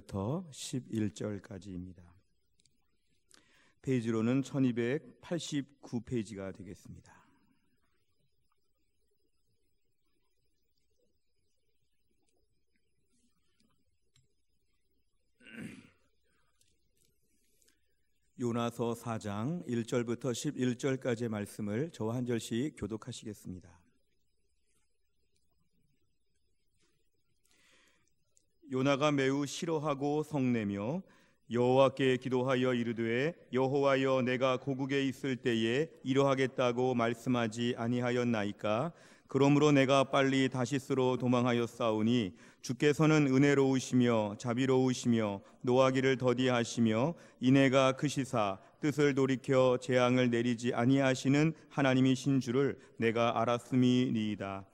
1절부터 11절까지입니다. 페이지로는 1289페이지가 되겠습니다. 요나서 4장 1절부터 11절까지의 말씀을 저와 한 절씩 교독하시겠습니다. 요나가 매우 싫어하고 성내며 여호와께 기도하여 이르되 여호와여 내가 고국에 있을 때에 이러하겠다고 말씀하지 아니하였나이까? 그러므로 내가 빨리 다시스로 도망하였사오니 주께서는 은혜로우시며 자비로우시며 노하기를 더디하시며 인애가 크시사 뜻을 돌이켜 재앙을 내리지 아니하시는 하나님이신 줄을 내가 알았음이니이다.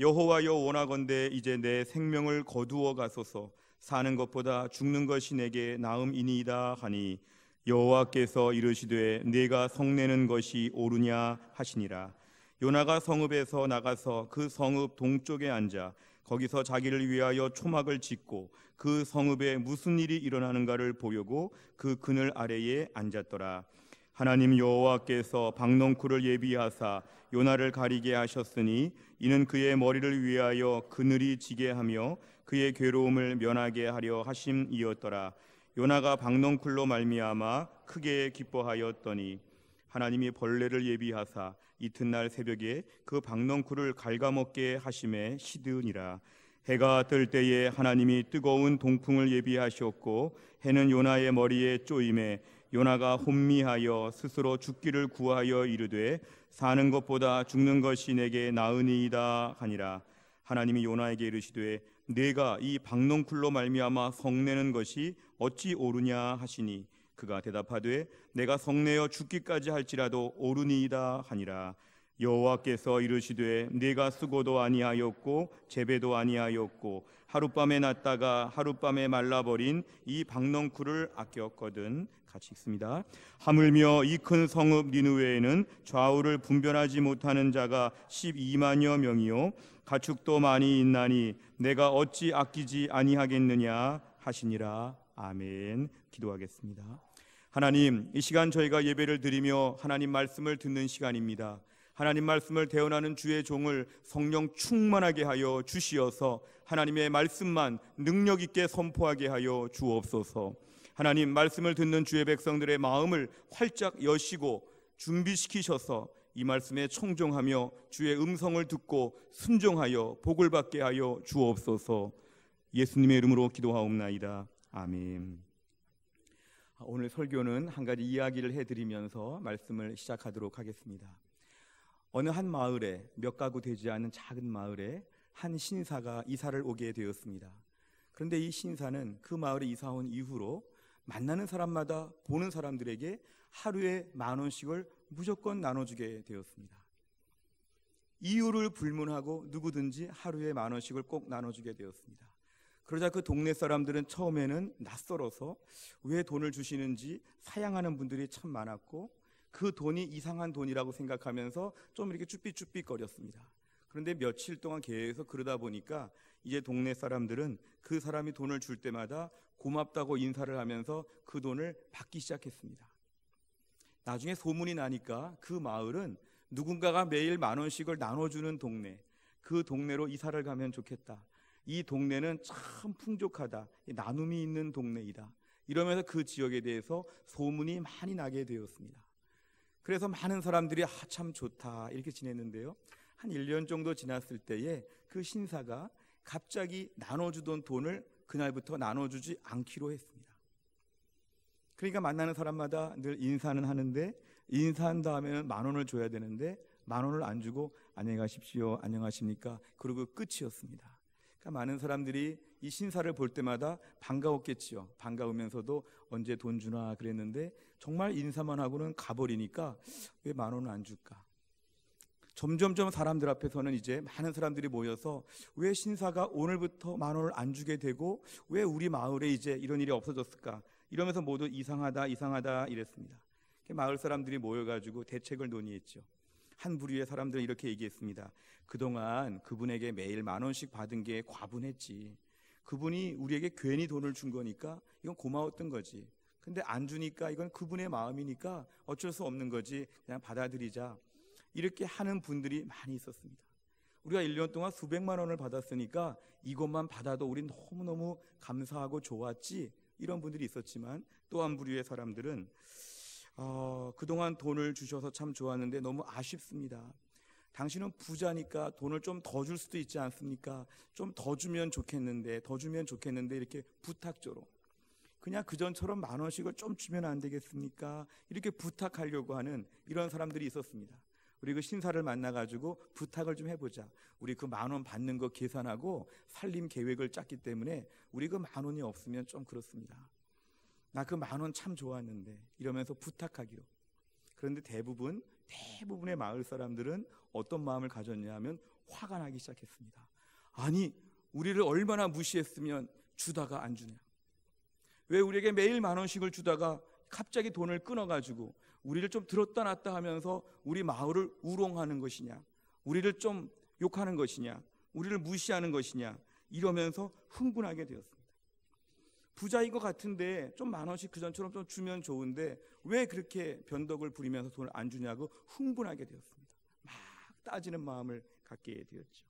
여호와여 원하건대 이제 내 생명을 거두어 가소서. 사는 것보다 죽는 것이 내게 나음이니이다 하니 여호와께서 이르시되 네가 성내는 것이 옳으냐 하시니라. 요나가 성읍에서 나가서 그 성읍 동쪽에 앉아 거기서 자기를 위하여 초막을 짓고 그 성읍에 무슨 일이 일어나는가를 보려고 그 그늘 아래에 앉았더라. 하나님 여호와께서 박넝쿨을 예비하사 요나를 가리게 하셨으니 이는 그의 머리를 위하여 그늘이 지게 하며 그의 괴로움을 면하게 하려 하심이었더라. 요나가 박넝쿨로 말미암아 크게 기뻐하였더니 하나님이 벌레를 예비하사 이튿날 새벽에 그 박넝쿨을 갉아먹게 하심에 시드니라. 해가 뜰 때에 하나님이 뜨거운 동풍을 예비하셨고 해는 요나의 머리에 쪼임에 요나가 혼미하여 스스로 죽기를 구하여 이르되 사는 것보다 죽는 것이 내게 나으니이다 하니라. 하나님이 요나에게 이르시되 네가 이 박넝쿨로 말미암아 성내는 것이 어찌 옳으냐 하시니 그가 대답하되 내가 성내어 죽기까지 할지라도 옳으니이다 하니라. 여호와께서 이르시되 네가 수고도 아니하였고 재배도 아니하였고 하룻밤에 났다가 하룻밤에 말라버린 이 박넝쿨을 아꼈거든. 같이 읽습니다. 하물며 이 큰 성읍 니느웨에는 좌우를 분별하지 못하는 자가 12만여 명이요 가축도 많이 있나니 내가 어찌 아끼지 아니하겠느냐 하시니라. 아멘. 기도하겠습니다. 하나님, 이 시간 저희가 예배를 드리며 하나님 말씀을 듣는 시간입니다. 하나님 말씀을 대언하는 주의 종을 성령 충만하게 하여 주시어서 하나님의 말씀만 능력 있게 선포하게 하여 주옵소서. 하나님 말씀을 듣는 주의 백성들의 마음을 활짝 여시고 준비시키셔서 이 말씀에 청종하며 주의 음성을 듣고 순종하여 복을 받게 하여 주옵소서. 예수님의 이름으로 기도하옵나이다. 아멘. 오늘 설교는 한 가지 이야기를 해드리면서 말씀을 시작하도록 하겠습니다. 어느 한 마을에, 몇 가구 되지 않은 작은 마을에 한 신사가 이사를 오게 되었습니다. 그런데 이 신사는 그 마을에 이사 온 이후로 만나는 사람마다 보는 사람들에게 하루에 10,000원씩을 무조건 나눠주게 되었습니다. 이유를 불문하고 누구든지 하루에 10,000원씩을 꼭 나눠주게 되었습니다. 그러자 그 동네 사람들은 처음에는 낯설어서 왜 돈을 주시는지 사양하는 분들이 참 많았고 그 돈이 이상한 돈이라고 생각하면서 좀 이렇게 쭈삣쭈삣거렸습니다. 그런데 며칠 동안 계속 그러다 보니까 이제 동네 사람들은 그 사람이 돈을 줄 때마다 고맙다고 인사를 하면서 그 돈을 받기 시작했습니다. 나중에 소문이 나니까 그 마을은 누군가가 매일 10,000원씩을 나눠주는 동네, 그 동네로 이사를 가면 좋겠다. 이 동네는 참 풍족하다. 나눔이 있는 동네이다. 이러면서 그 지역에 대해서 소문이 많이 나게 되었습니다. 그래서 많은 사람들이 참 좋다 이렇게 지냈는데요. 한 1년 정도 지났을 때에 그 신사가 갑자기 나눠주던 돈을 그날부터 나눠주지 않기로 했습니다. 그러니까 만나는 사람마다 늘 인사는 하는데 인사한 다음에는 10,000원을 줘야 되는데 10,000원을 안 주고 안녕히 가십시오, 안녕하십니까, 그리고 끝이었습니다. 그러니까 많은 사람들이 이 신사를 볼 때마다 반가웠겠지요. 반가우면서도 언제 돈 주나 그랬는데 정말 인사만 하고는 가버리니까 왜 10,000원을 안 줄까? 점점점 사람들 앞에서는 이제 많은 사람들이 모여서 왜 신사가 오늘부터 10,000원을 안 주게 되고 왜 우리 마을에 이제 이런 일이 없어졌을까? 이러면서 모두 이상하다 이랬습니다. 마을 사람들이 모여가지고 대책을 논의했죠. 한 부류의 사람들은 이렇게 얘기했습니다. 그동안 그분에게 매일 10,000원씩 받은 게 과분했지. 그분이 우리에게 괜히 돈을 준 거니까 이건 고마웠던 거지. 근데 안 주니까 이건 그분의 마음이니까 어쩔 수 없는 거지. 그냥 받아들이자. 이렇게 하는 분들이 많이 있었습니다. 우리가 1년 동안 수백만 원을 받았으니까 이것만 받아도 우린 너무너무 감사하고 좋았지. 이런 분들이 있었지만 또 한 부류의 사람들은 그동안 돈을 주셔서 참 좋았는데 너무 아쉽습니다. 당신은 부자니까 돈을 좀 더 줄 수도 있지 않습니까? 좀 더 주면 좋겠는데, 더 주면 좋겠는데 이렇게 부탁조로 그냥 그전처럼 10,000원씩을 좀 주면 안 되겠습니까? 이렇게 부탁하려고 하는 이런 사람들이 있었습니다. 우리 그 신사를 만나가지고 부탁을 좀 해보자. 우리 그 10,000원 받는 거 계산하고 살림 계획을 짰기 때문에 우리 그 10,000원이 없으면 좀 그렇습니다. 나 그 10,000원 참 좋았는데 이러면서 부탁하기로. 그런데 대부분의 마을 사람들은 어떤 마음을 가졌냐 하면 화가 나기 시작했습니다. 아니 우리를 얼마나 무시했으면 주다가 안 주냐. 왜 우리에게 매일 10,000원씩을 주다가 갑자기 돈을 끊어가지고 우리를 좀 들었다 놨다 하면서 우리 마을을 우롱하는 것이냐, 우리를 좀 욕하는 것이냐, 우리를 무시하는 것이냐, 이러면서 흥분하게 되었습니다. 부자인 것 같은데 좀 10,000원씩 그전처럼 좀 주면 좋은데 왜 그렇게 변덕을 부리면서 돈을 안 주냐고 흥분하게 되었습니다. 막 따지는 마음을 갖게 되었죠.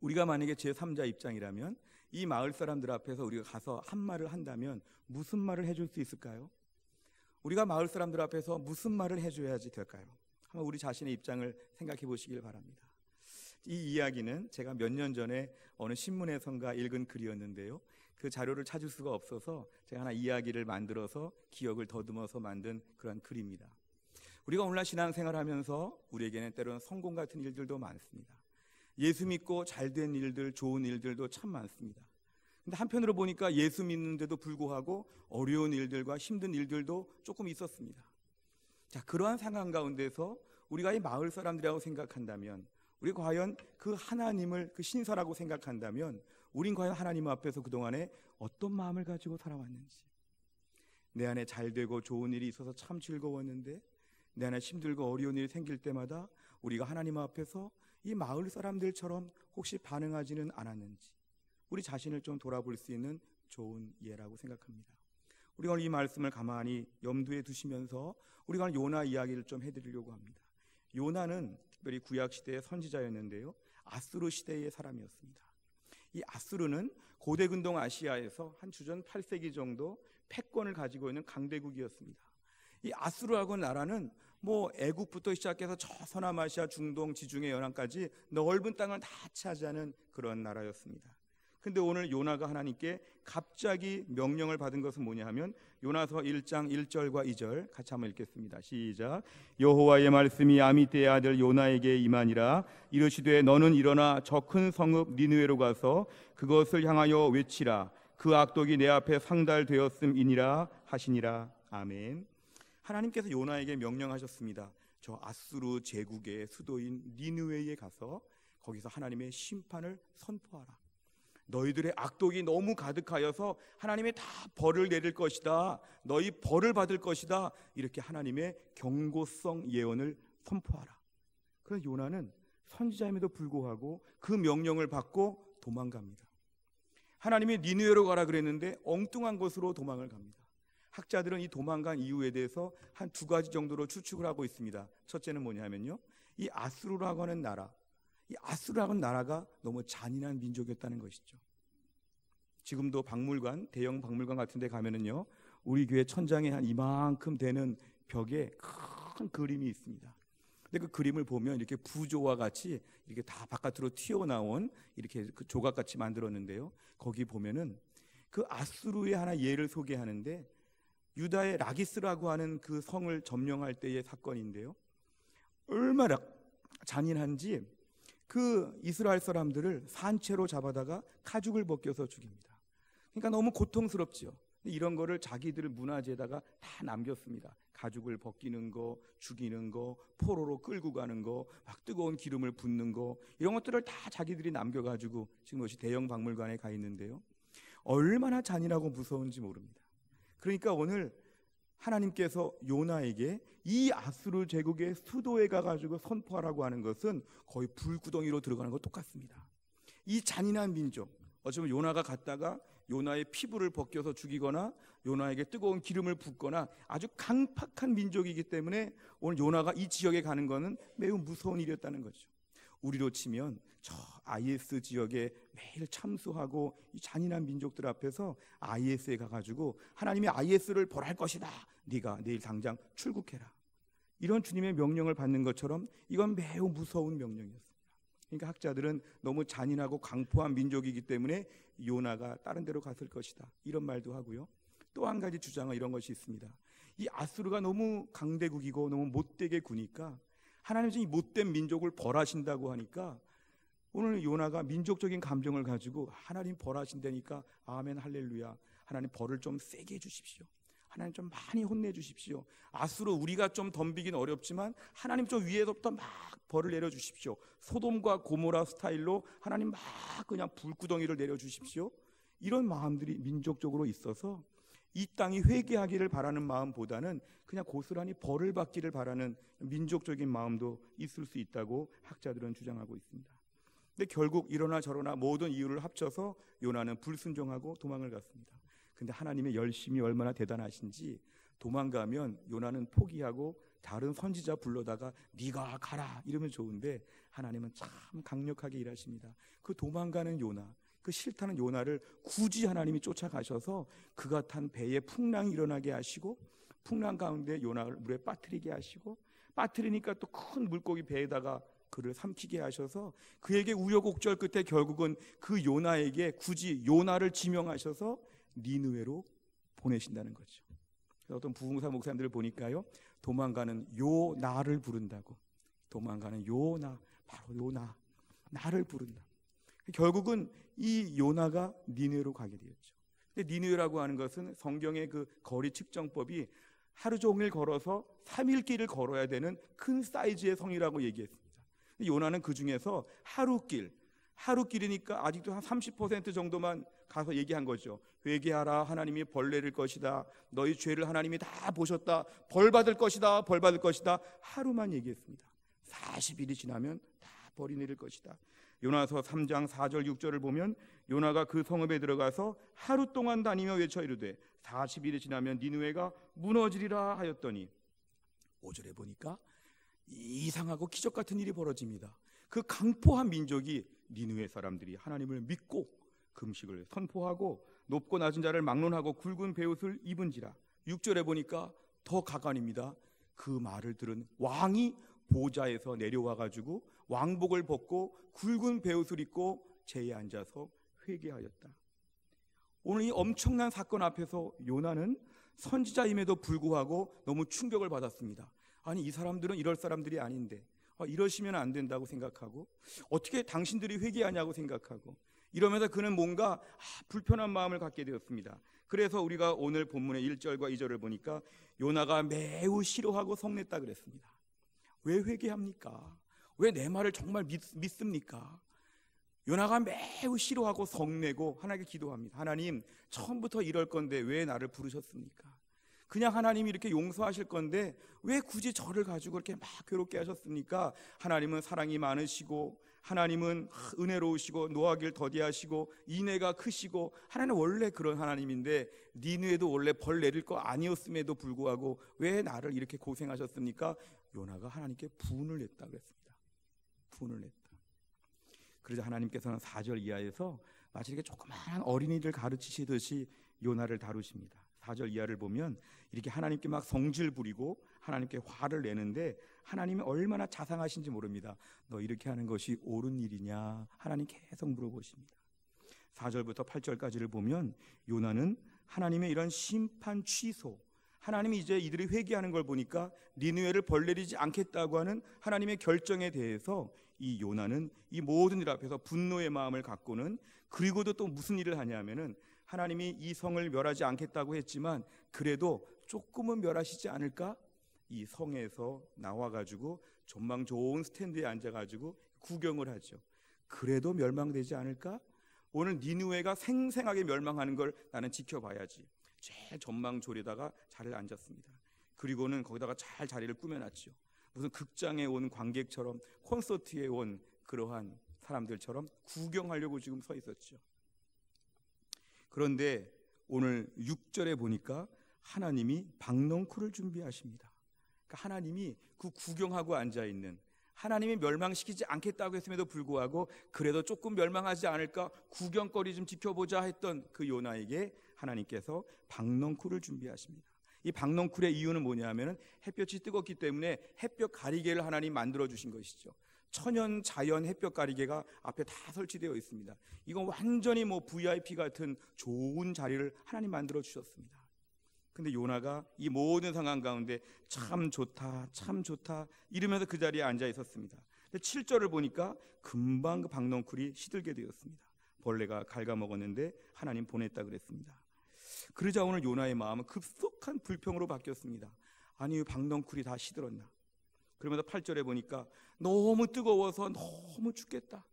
우리가 만약에 제3자 입장이라면 이 마을 사람들 앞에서 우리가 가서 한 말을 한다면 무슨 말을 해줄 수 있을까요? 우리가 마을 사람들 앞에서 무슨 말을 해줘야지 될까요? 한번 우리 자신의 입장을 생각해 보시길 바랍니다. 이 이야기는 제가 몇 년 전에 어느 신문에선가 읽은 글이었는데요. 그 자료를 찾을 수가 없어서 제가 하나 이야기를 만들어서 기억을 더듬어서 만든 그런 글입니다. 우리가 오늘날 신앙생활하면서 우리에게는 때로는 성공 같은 일들도 많습니다. 예수 믿고 잘된 일들, 좋은 일들도 참 많습니다. 근데 한편으로 보니까 예수 믿는데도 불구하고 어려운 일들과 힘든 일들도 조금 있었습니다. 자, 그러한 상황 가운데서 우리가 이 마을 사람들이라고 생각한다면, 우리 과연 그 하나님을 그 신사라고 생각한다면 우린 과연 하나님 앞에서 그동안에 어떤 마음을 가지고 살아왔는지, 내 안에 잘되고 좋은 일이 있어서 참 즐거웠는데 내 안에 힘들고 어려운 일이 생길 때마다 우리가 하나님 앞에서 이 마을 사람들처럼 혹시 반응하지는 않았는지 우리 자신을 좀 돌아볼 수 있는 좋은 예라고 생각합니다. 우리가 오늘 이 말씀을 가만히 염두에 두시면서 우리가 오늘 요나 이야기를 좀 해드리려고 합니다. 요나는 특별히 구약시대의 선지자였는데요, 아수르 시대의 사람이었습니다. 이 아수르는 고대 근동 아시아에서 한 주전 8세기 정도 패권을 가지고 있는 강대국이었습니다. 이 아수르라고 나라는 애국부터 시작해서 저 서남아시아, 중동, 지중해 연안까지 넓은 땅을 다 차지하는 그런 나라였습니다. 근데 오늘 요나가 하나님께 갑자기 명령을 받은 것은 뭐냐 하면 요나서 1장 1절과 2절 같이 한번 읽겠습니다. 시작. 여호와의 말씀이 아미떼의 아들 요나에게 임하니라. 이르시되 너는 일어나 저 큰 성읍 니느웨로 가서 그것을 향하여 외치라. 그 악독이 내 앞에 상달되었음이니라 하시니라. 아멘. 하나님께서 요나에게 명령하셨습니다. 저 아수르 제국의 수도인 니느웨에 가서 거기서 하나님의 심판을 선포하라. 너희들의 악독이 너무 가득하여서 하나님이 다 벌을 내릴 것이다. 너희 벌을 받을 것이다. 이렇게 하나님의 경고성 예언을 선포하라. 그래서 요나는 선지자임에도 불구하고 그 명령을 받고 도망갑니다. 하나님이 니느웨로 가라 그랬는데 엉뚱한 곳으로 도망을 갑니다. 학자들은 이 도망간 이유에 대해서 한 2가지 정도로 추측을 하고 있습니다. 첫째는 뭐냐면요, 이 아수르라고 하는 나라, 이 아수르라는 나라가 너무 잔인한 민족이었다는 것이죠. 지금도 박물관, 대형 박물관 같은 데 가면은요, 우리 교회 천장에 한 이만큼 되는 벽에 큰 그림이 있습니다. 근데 그 그림을 보면 이렇게 부조와 같이 이렇게 다 바깥으로 튀어나온 이렇게 그 조각같이 만들었는데요, 거기 보면은 그 아수르의 하나 예를 소개하는데 유다의 라기스라고 하는 그 성을 점령할 때의 사건인데요, 얼마나 잔인한지 그 이스라엘 사람들을 산채로 잡아다가 가죽을 벗겨서 죽입니다. 그러니까 너무 고통스럽죠. 이런 거를 자기들 문화재에다가 다 남겼습니다. 가죽을 벗기는 거, 죽이는 거, 포로로 끌고 가는 거, 막 뜨거운 기름을 붓는 거, 이런 것들을 다 자기들이 남겨가지고 지금 이것이 대형 박물관에 가 있는데요, 얼마나 잔인하고 무서운지 모릅니다. 그러니까 오늘 하나님께서 요나에게 이 아수르 제국의 수도에 가가지고 선포하라고 하는 것은 거의 불구덩이로 들어가는 것 똑같습니다. 이 잔인한 민족, 어쩌면 요나가 갔다가 요나의 피부를 벗겨서 죽이거나 요나에게 뜨거운 기름을 붓거나 아주 강팍한 민족이기 때문에 오늘 요나가 이 지역에 가는 것은 매우 무서운 일이었다는 거죠. 우리로 치면 저 IS 지역에 매일 참수하고 이 잔인한 민족들 앞에서 IS에 가가지고 하나님이 IS를 벌할 것이다, 네가 내일 당장 출국해라, 이런 주님의 명령을 받는 것처럼 이건 매우 무서운 명령이었습니다. 그러니까 학자들은 너무 잔인하고 강포한 민족이기 때문에 요나가 다른 데로 갔을 것이다, 이런 말도 하고요. 또 한 가지 주장은 이런 것이 있습니다. 이 아수르가 너무 강대국이고 너무 못되게 구니까 하나님이 못된 민족을 벌하신다고 하니까 오늘 요나가 민족적인 감정을 가지고 하나님 벌하신다니까 아멘 할렐루야, 하나님 벌을 좀 세게 해주십시오, 하나님 좀 많이 혼내주십시오, 아수르 우리가 좀 덤비긴 어렵지만 하나님 좀 위에서부터 막 벌을 내려주십시오, 소돔과 고모라 스타일로 하나님 막 그냥 불구덩이를 내려주십시오, 이런 마음들이 민족적으로 있어서 이 땅이 회개하기를 바라는 마음보다는 그냥 고스란히 벌을 받기를 바라는 민족적인 마음도 있을 수 있다고 학자들은 주장하고 있습니다. 근데 결국 이러나 저러나 모든 이유를 합쳐서 요나는 불순종하고 도망을 갔습니다. 근데 하나님의 열심이 얼마나 대단하신지 도망가면 요나는 포기하고 다른 선지자 불러다가 네가 가라 이러면 좋은데 하나님은 참 강력하게 일하십니다. 그 도망가는 요나, 그 싫다는 요나를 굳이 하나님이 쫓아가셔서 그가 탄 배에 풍랑이 일어나게 하시고 풍랑 가운데 요나를 물에 빠뜨리게 하시고 빠뜨리니까 또 큰 물고기 배에다가 그를 삼키게 하셔서 그에게 우여곡절 끝에 결국은 그 요나에게 굳이 요나를 지명하셔서 니느웨로 보내신다는 거죠. 어떤 부흥사 목사님들을 보니까요, 도망가는 요나를 부른다고, 도망가는 요나, 바로 요나, 나를 부른다. 결국은 이 요나가 니느웨로 가게 되었죠. 근데 니느웨라고 하는 것은 성경의 그 거리 측정법이 하루 종일 걸어서 3일 길을 걸어야 되는 큰 사이즈의 성이라고 얘기했습니다. 요나는 그 중에서 하루길이니까 아직도 한 30% 정도만 가서 얘기한 거죠. 회개하라, 하나님이 벌 내릴 것이다, 너희 죄를 하나님이 다 보셨다, 벌 받을 것이다, 벌 받을 것이다, 하루만 얘기했습니다. 40일이 지나면 다 벌이 내릴 것이다. 요나서 3장 4절 6절을 보면 요나가 그 성읍에 들어가서 하루 동안 다니며 외쳐 이르되 40일이 지나면 니느웨가 무너지리라 하였더니 5절에 보니까 이상하고 기적 같은 일이 벌어집니다. 그 강포한 민족이 니느웨 사람들이 하나님을 믿고 금식을 선포하고 높고 낮은 자를 막론하고 굵은 베옷을 입은지라. 6절에 보니까 더 가관입니다. 그 말을 들은 왕이 보좌에서 내려와 가지고 왕복을 벗고 굵은 베옷을 입고 제에 앉아서 회개하였다. 오늘 이 엄청난 사건 앞에서 요나는 선지자임에도 불구하고 너무 충격을 받았습니다. 아니, 이 사람들은 이럴 사람들이 아닌데 이러시면 안 된다고 생각하고 어떻게 당신들이 회개하냐고 생각하고 이러면서 그는 뭔가 불편한 마음을 갖게 되었습니다. 그래서 우리가 오늘 본문의 1절과 2절을 보니까 요나가 매우 싫어하고 성냈다 그랬습니다. 왜 회개합니까? 왜 내 말을 정말 믿습니까? 요나가 매우 싫어하고 성내고 하나님께 기도합니다. 하나님, 처음부터 이럴 건데 왜 나를 부르셨습니까? 그냥 하나님이 이렇게 용서하실 건데 왜 굳이 저를 가지고 이렇게 막 괴롭게 하셨습니까? 하나님은 사랑이 많으시고 하나님은 은혜로우시고 노하기를 더디하시고 인애가 크시고 하나님은 원래 그런 하나님인데 니느웨도 원래 벌 내릴 거 아니었음에도 불구하고 왜 나를 이렇게 고생하셨습니까? 요나가 하나님께 분을 냈다 그랬습니다. 분을 냈다. 그래서 하나님께서는 4절 이하에서 마치 이렇게 조그마한 어린이들 가르치시듯이 요나를 다루십니다. 4절 이하를 보면 이렇게 하나님께 막 성질 부리고 하나님께 화를 내는데 하나님이 얼마나 자상하신지 모릅니다. 너 이렇게 하는 것이 옳은 일이냐? 하나님 계속 물어보십니다. 4절부터 8절까지를 보면 요나는 하나님의 이런 심판 취소, 하나님이 이제 이들이 회개하는 걸 보니까 니느웨를 벌 내리지 않겠다고 하는 하나님의 결정에 대해서 이 요나는 이 모든 일 앞에서 분노의 마음을 갖고는, 그리고도 또 무슨 일을 하냐면은 하나님이 이 성을 멸하지 않겠다고 했지만 그래도 조금은 멸하시지 않을까? 이 성에서 나와가지고 전망 좋은 스탠드에 앉아가지고 구경을 하죠. 그래도 멸망되지 않을까? 오늘 니느웨가 생생하게 멸망하는 걸 나는 지켜봐야지. 제일 전망졸에다가 자리를 앉았습니다. 그리고는 거기다가 잘 자리를 꾸며놨죠. 무슨 극장에 온 관객처럼, 콘서트에 온 그러한 사람들처럼 구경하려고 지금 서 있었죠. 그런데 오늘 6절에 보니까 하나님이 박넝쿨을 준비하십니다. 그러니까 하나님이 그 구경하고 앉아있는, 하나님이 멸망시키지 않겠다고 했음에도 불구하고 그래도 조금 멸망하지 않을까 구경거리 좀 지켜보자 했던 그 요나에게 하나님께서 박넝쿨을 준비하십니다. 이 박넝쿨의 이유는 뭐냐면 햇볕이 뜨겁기 때문에 햇볕 가리개를 하나님 만들어 주신 것이죠. 천연 자연 햇볕 가리개가 앞에 다 설치되어 있습니다. 이건 완전히 VIP 같은 좋은 자리를 하나님 만들어 주셨습니다. 근데 요나가 이 모든 상황 가운데 참 좋다, 참 좋다 이러면서 그 자리에 앉아 있었습니다. 근데 7절을 보니까 금방 그 박넝쿨이 시들게 되었습니다. 벌레가 갉아먹었는데 하나님 보냈다 그랬습니다. 그러자 오늘 요나의 마음은 급속한 불평으로 바뀌었습니다. 아니, 왜 박넝쿨이 다 시들었나? 그러면서 8절에 보니까 너무 뜨거워서 너무 죽겠다.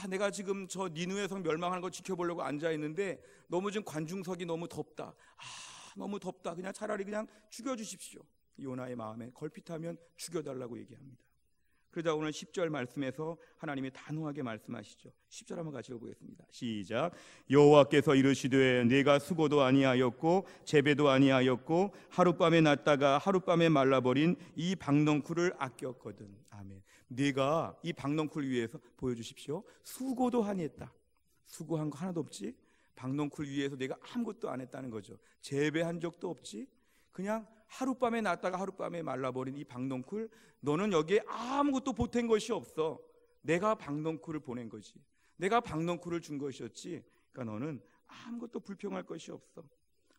내가 지금 저 니느웨 성 멸망하는 거 지켜보려고 앉아 있는데 너무 지금 관중석이 너무 덥다. 너무 덥다. 그냥 차라리 그냥 죽여주십시오. 요나의 마음에 걸핏하면 죽여달라고 얘기합니다. 그러자 오늘 10절 말씀에서 하나님이 단호하게 말씀하시죠. 10절 한번 같이 읽어보겠습니다. 시작. 여호와께서 이르시되 내가 수고도 아니하였고 재배도 아니하였고 하룻밤에 났다가 하룻밤에 말라버린 이 박넝쿨을 아꼈거든. 아멘. 내가 이 박넝쿨 위에서 보여주십시오. 수고도 아니했다. 수고한 거 하나도 없지. 박넝쿨 위에서 내가 아무것도 안 했다는 거죠. 재배한 적도 없지. 그냥 하룻밤에 났다가 하룻밤에 말라버린 이 박넝쿨, 너는 여기에 아무것도 보탠 것이 없어. 내가 박넝쿨을 보낸 거지. 내가 박넝쿨을 준 것이었지. 그러니까 너는 아무것도 불평할 것이 없어.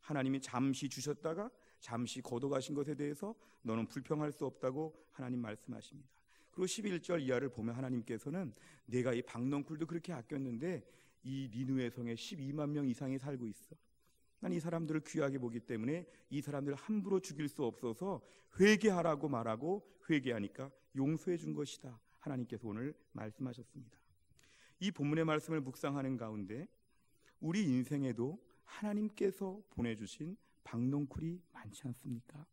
하나님이 잠시 주셨다가 잠시 거둬가신 것에 대해서 너는 불평할 수 없다고 하나님 말씀하십니다. 그리고 11절 이하를 보면 하나님께서는 내가 이 박넝쿨도 그렇게 아꼈는데 이 니느웨 성에 12만 명 이상이 살고 있어. 난 이 사람들을 귀하게 보기 때문에 이 사람들을 함부로 죽일 수 없어서 회개하라고 말하고 회개하니까 용서해 준 것이다. 하나님께서 오늘 말씀하셨습니다. 이 본문의 말씀을 묵상하는 가운데 우리 인생에도 하나님께서 보내주신 박넝쿨이 많지 않습니까?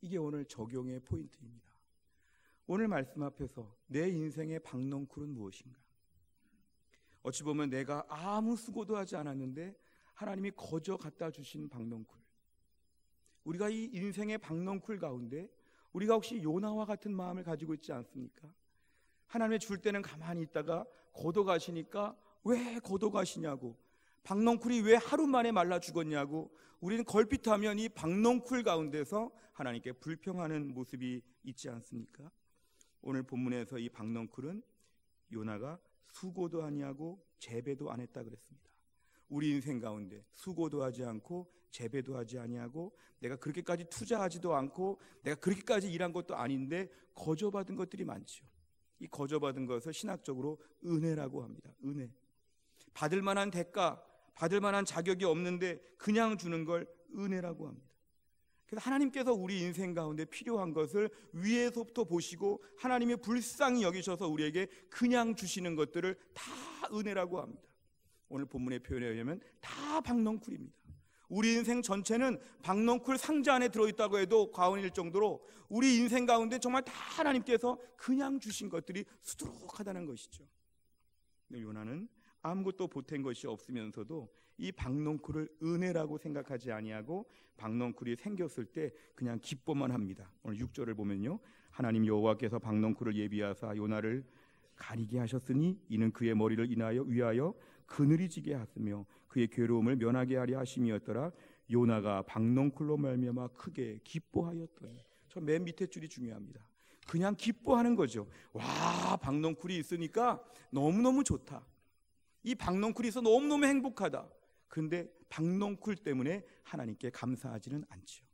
이게 오늘 적용의 포인트입니다. 오늘 말씀 앞에서 내 인생의 박넝쿨은 무엇인가? 어찌 보면 내가 아무 수고도 하지 않았는데 하나님이 거저 갖다 주신 박넝쿨. 우리가 이 인생의 박넝쿨 가운데 우리가 혹시 요나와 같은 마음을 가지고 있지 않습니까? 하나님이 줄 때는 가만히 있다가 걷어가시니까 왜 걷어가시냐고, 박넝쿨이 왜 하루 만에 말라 죽었냐고 우리는 걸핏하면 이 박넝쿨 가운데서 하나님께 불평하는 모습이 있지 않습니까? 오늘 본문에서 이 박넝쿨은 요나가 수고도 아니하고 재배도 안 했다 그랬습니다. 우리 인생 가운데 수고도 하지 않고 재배도 하지 아니하고 내가 그렇게까지 투자하지도 않고 내가 그렇게까지 일한 것도 아닌데 거저받은 것들이 많죠. 이 거저받은 것을 신학적으로 은혜라고 합니다. 은혜. 받을 만한 대가, 받을 만한 자격이 없는데 그냥 주는 걸 은혜라고 합니다. 그래서 하나님께서 우리 인생 가운데 필요한 것을 위에서부터 보시고 하나님이 불쌍히 여기셔서 우리에게 그냥 주시는 것들을 다 은혜라고 합니다. 오늘 본문의 표현에 의하면 다 박넝쿨입니다. 우리 인생 전체는 박넝쿨 상자 안에 들어있다고 해도 과언일 정도로 우리 인생 가운데 정말 다 하나님께서 그냥 주신 것들이 수두룩하다는 것이죠. 요나는 아무것도 보탠 것이 없으면서도 이 박넝쿨을 은혜라고 생각하지 아니하고 박넝쿨이 생겼을 때 그냥 기뻐만 합니다. 오늘 6절을 보면요, 하나님 여호와께서 박넝쿨을 예비하사 요나를 가리게 하셨으니 이는 그의 머리를 위하여 그늘이 지게 하시며 그의 괴로움을 면하게 하려 하심이었더라. 요나가 박넝쿨로 말미암아 크게 기뻐하였더니. 저 맨 밑에 줄이 중요합니다. 그냥 기뻐하는 거죠. 와, 박넝쿨이 있으니까 너무너무 좋다. 이 박넝쿨이 있어 너무너무 행복하다. 근데 박넝쿨 때문에 하나님께 감사하지는 않죠.